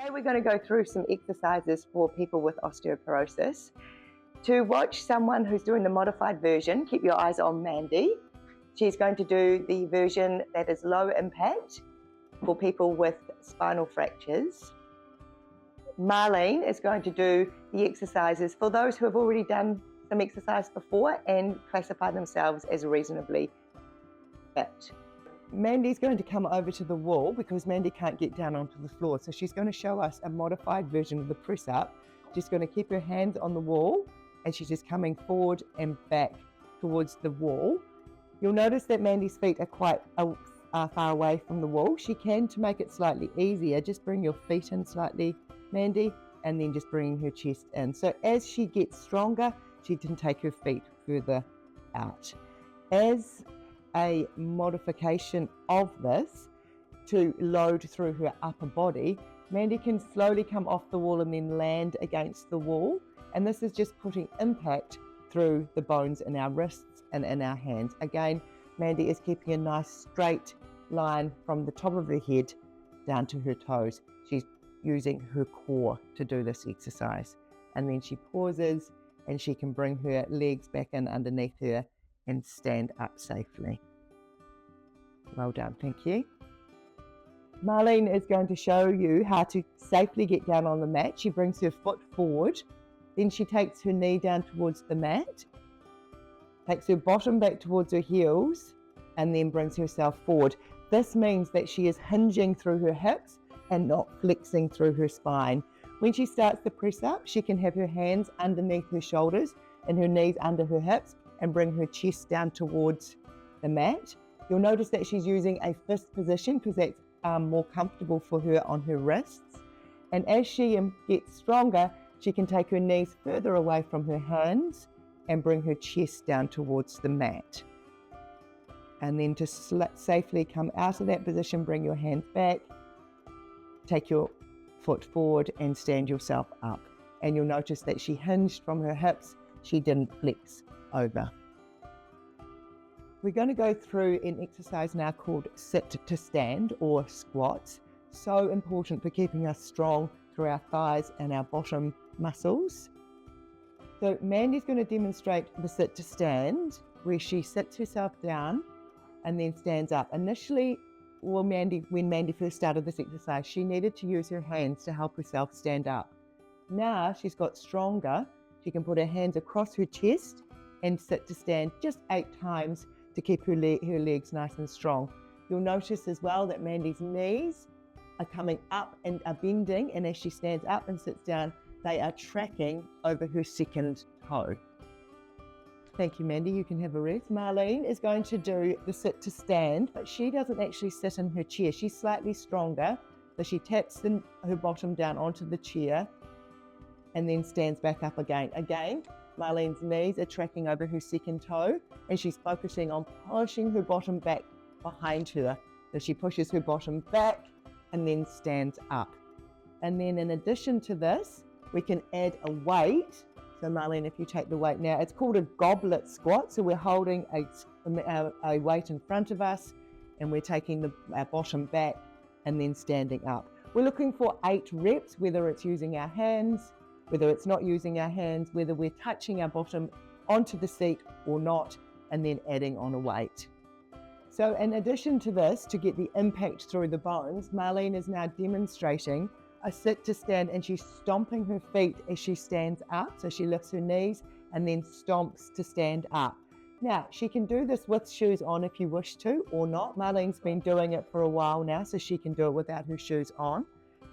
Today we're going to go through some exercises for people with osteoporosis. To watch someone who's doing the modified version, keep your eyes on Mandy. She's going to do the version that is low impact for people with spinal fractures. Marlene is going to do the exercises for those who have already done some exercise before and classify themselves as reasonably fit. Mandy's going to come over to the wall because Mandy can't get down onto the floor. So she's going to show us a modified version of the press up. She's going to keep her hands on the wall and she's just coming forward and back towards the wall. You'll notice that Mandy's feet are quite far away from the wall. She can, to make it slightly easier, just bring your feet in slightly, Mandy, and then just bringing her chest in. So as she gets stronger, she can take her feet further out. As a modification of this to load through her upper body, Mandy can slowly come off the wall and then land against the wall. And this is just putting impact through the bones in our wrists and in our hands. Again, Mandy is keeping a nice straight line from the top of her head down to her toes. She's using her core to do this exercise. And then she pauses and she can bring her legs back in underneath her and stand up safely. Well done, thank you. Marlene is going to show you how to safely get down on the mat. She brings her foot forward, then she takes her knee down towards the mat, takes her bottom back towards her heels, and then brings herself forward. This means that she is hinging through her hips and not flexing through her spine. When she starts the press up, she can have her hands underneath her shoulders and her knees under her hips and bring her chest down towards the mat. You'll notice that she's using a fist position because that's more comfortable for her on her wrists. And as she gets stronger, she can take her knees further away from her hands and bring her chest down towards the mat. And then to safely come out of that position, bring your hands back, take your foot forward and stand yourself up. And you'll notice that she hinged from her hips, she didn't flex over. We're going to go through an exercise now called sit to stand or squats. So important for keeping us strong through our thighs and our bottom muscles. So Mandy's going to demonstrate the sit to stand where she sits herself down and then stands up. Initially, when Mandy first started this exercise, she needed to use her hands to help herself stand up. Now she's got stronger. She can put her hands across her chest and sit to stand just 8 times to keep her legs nice and strong. You'll notice as well that Mandy's knees are coming up and are bending, and as she stands up and sits down, they are tracking over her second toe. Thank you, Mandy. You can have a rest. Marlene is going to do the sit to stand, but she doesn't actually sit in her chair. She's slightly stronger, so she taps her bottom down onto the chair and then stands back up again. Again, Marlene's knees are tracking over her second toe and she's focusing on pushing her bottom back behind her. So she pushes her bottom back and then stands up. And then in addition to this, we can add a weight. So Marlene, if you take the weight now, it's called a goblet squat. So we're holding a weight in front of us and we're taking our bottom back and then standing up. We're looking for 8 reps, whether it's using our hands, whether it's not using our hands, whether we're touching our bottom onto the seat or not, and then adding on a weight. So in addition to this, to get the impact through the bones, Marlene is now demonstrating a sit to stand and she's stomping her feet as she stands up. So she lifts her knees and then stomps to stand up. Now, she can do this with shoes on if you wish to or not. Marlene's been doing it for a while now, so she can do it without her shoes on.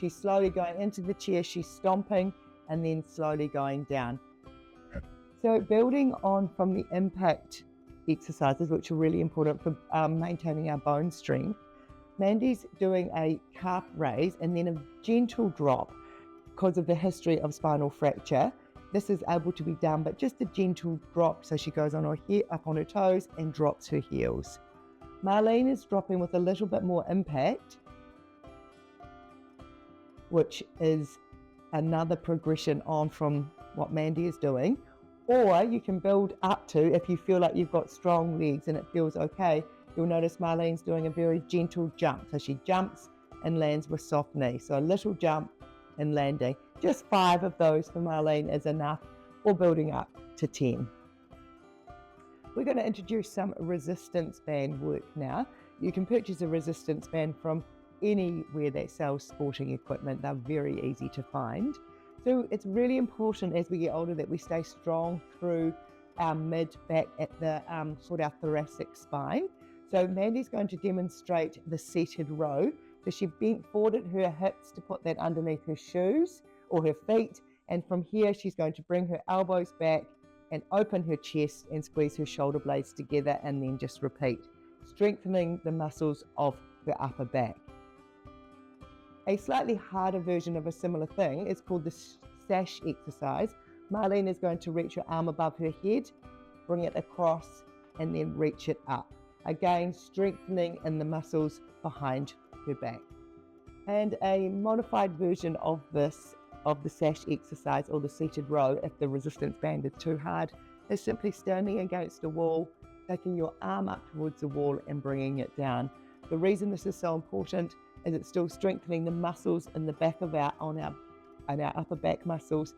She's slowly going into the chair, she's stomping, and then slowly going down. So building on from the impact exercises, which are really important for maintaining our bone strength, Mandy's doing a calf raise and then a gentle drop because of the history of spinal fracture. This is able to be done, but just a gentle drop. So she goes on her head, up on her toes and drops her heels. Marlene is dropping with a little bit more impact, which is another progression on from what Mandy is doing. Or you can build up to, if you feel like you've got strong legs and it feels okay, you'll notice Marlene's doing a very gentle jump. So she jumps and lands with soft knee. So a little jump and landing. Just 5 of those for Marlene is enough, or building up to 10. We're going to introduce some resistance band work now. You can purchase a resistance band from anywhere that sells sporting equipment. They're very easy to find. So it's really important as we get older that we stay strong through our mid, back at the sort of our thoracic spine. So Mandy's going to demonstrate the seated row. So she bent forward at her hips to put that underneath her shoes or her feet. And from here, she's going to bring her elbows back and open her chest and squeeze her shoulder blades together, and then just repeat, strengthening the muscles of her upper back. A slightly harder version of a similar thing is called the sash exercise. Marlene is going to reach her arm above her head, bring it across, and then reach it up. Again, strengthening in the muscles behind her back. And a modified version of this, of the sash exercise or the seated row, if the resistance band is too hard, is simply standing against a wall, taking your arm up towards the wall and bringing it down. The reason this is so important is it's still strengthening the muscles in the back of our upper back muscles,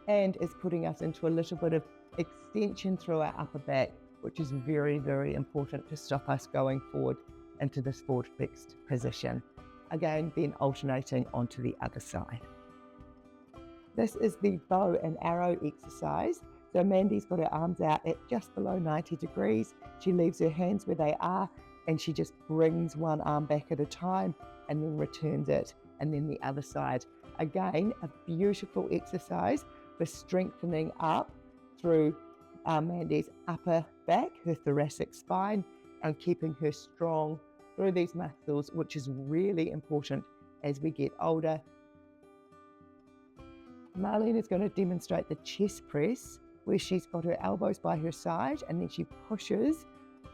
and is putting us into a little bit of extension through our upper back, which is very, very important to stop us going forward into this forward fixed position. Again, then alternating onto the other side. This is the bow and arrow exercise. So Mandy's got her arms out at just below 90 degrees. She leaves her hands where they are, and she just brings one arm back at a time and then returns it, and then the other side. Again, a beautiful exercise for strengthening up through Mandy's upper back, her thoracic spine, and keeping her strong through these muscles, which is really important as we get older. Marlene is going to demonstrate the chest press, where she's got her elbows by her side and then she pushes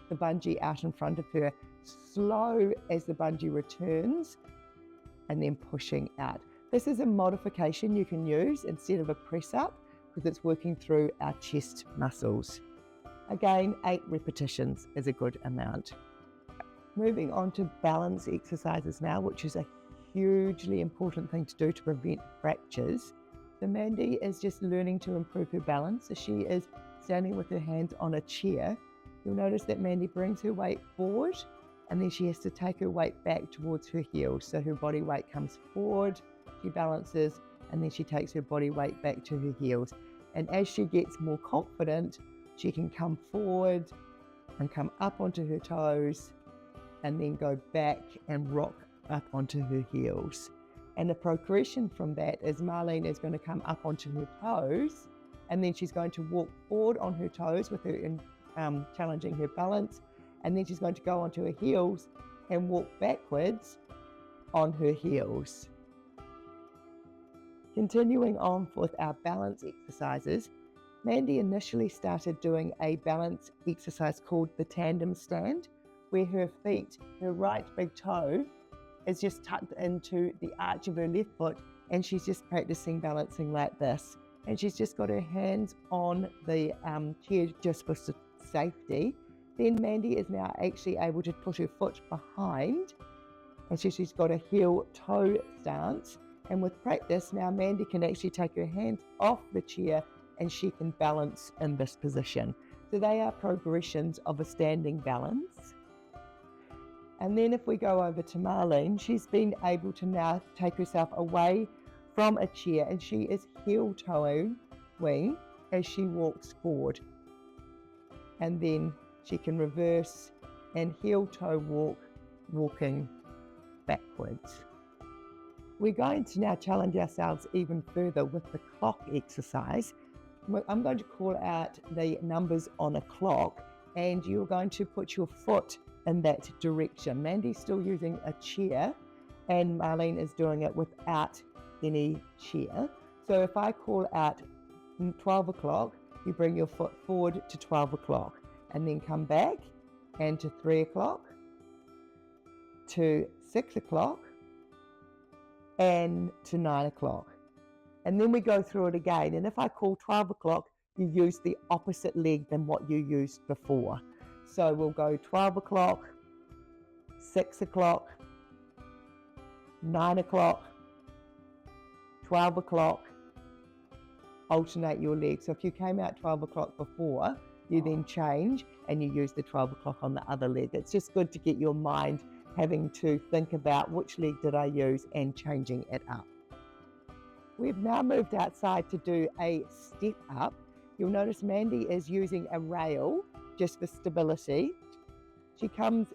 the bungee out in front of her, slow as the bungee returns, and then pushing out. This is a modification you can use instead of a press up, because it's working through our chest muscles. Again, 8 repetitions is a good amount. Moving on to balance exercises now, which is a hugely important thing to do to prevent fractures. So Mandy is just learning to improve her balance. So she is standing with her hands on a chair. You'll notice that Mandy brings her weight forward, and then she has to take her weight back towards her heels. So her body weight comes forward, she balances, and then she takes her body weight back to her heels. And as she gets more confident, she can come forward and come up onto her toes, and then go back and rock up onto her heels. And the progression from that is Marlene is going to come up onto her toes, and then she's going to walk forward on her toes with her challenging her balance, and then she's going to go onto her heels and walk backwards on her heels. Continuing on with our balance exercises, Mandy initially started doing a balance exercise called the tandem stand, where her feet, her right big toe, is just tucked into the arch of her left foot, and she's just practicing balancing like this. And she's just got her hands on the chair just for safety. Then Mandy is now actually able to put her foot behind, and so she's got a heel-toe stance. And with practice, now Mandy can actually take her hands off the chair and she can balance in this position. So they are progressions of a standing balance. And then if we go over to Marlene, she's been able to now take herself away from a chair, and she is heel-toeing as she walks forward. And then she can reverse and heel-toe walk, walking backwards. We're going to now challenge ourselves even further with the clock exercise. I'm going to call out the numbers on a clock, and you're going to put your foot in that direction. Mandy's still using a chair, and Marlene is doing it without any chair. So if I call out 12 o'clock, you bring your foot forward to 12 o'clock, and then come back, and to 3 o'clock, to 6 o'clock, and to 9 o'clock. And then we go through it again. And if I call 12 o'clock, you use the opposite leg than what you used before. So we'll go 12 o'clock, 6 o'clock, 9 o'clock, 12 o'clock, alternate your legs. So if you came out 12 o'clock before, you then change and you use the 12 o'clock on the other leg. It's just good to get your mind having to think about which leg did I use and changing it up. We've now moved outside to do a step up. You'll notice Mandy is using a rail just for stability. She comes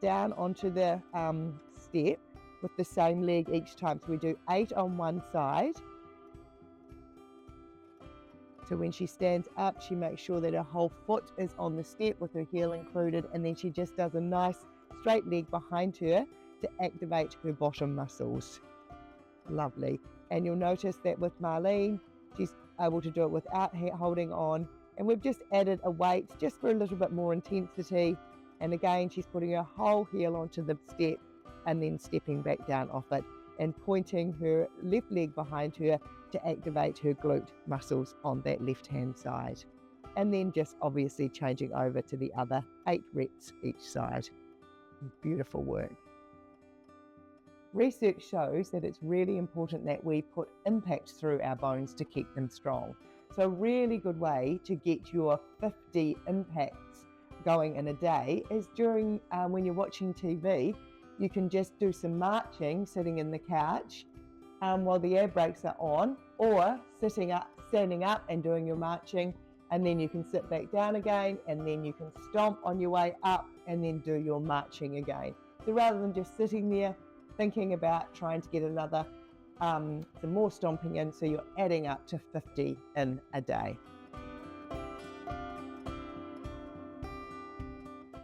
down onto the step with the same leg each time. So we do 8 on one side. So when she stands up, she makes sure that her whole foot is on the step with her heel included, and then she just does a nice straight leg behind her to activate her bottom muscles. Lovely. And you'll notice that with Marlene, she's able to do it without holding on. And we've just added a weight just for a little bit more intensity. And again, she's putting her whole heel onto the step and then stepping back down off it and pointing her left leg behind her to activate her glute muscles on that left-hand side. And then just obviously changing over to the other 8 reps each side. Beautiful work. Research shows that it's really important that we put impact through our bones to keep them strong. So a really good way to get your 50 impacts going in a day is during when you're watching TV. You can just do some marching sitting in the couch while the air brakes are on, or standing up and doing your marching, and then you can sit back down again, and then you can stomp on your way up and then do your marching again. So rather than just sitting there thinking about trying to get another some more stomping in, so you're adding up to 50 in a day.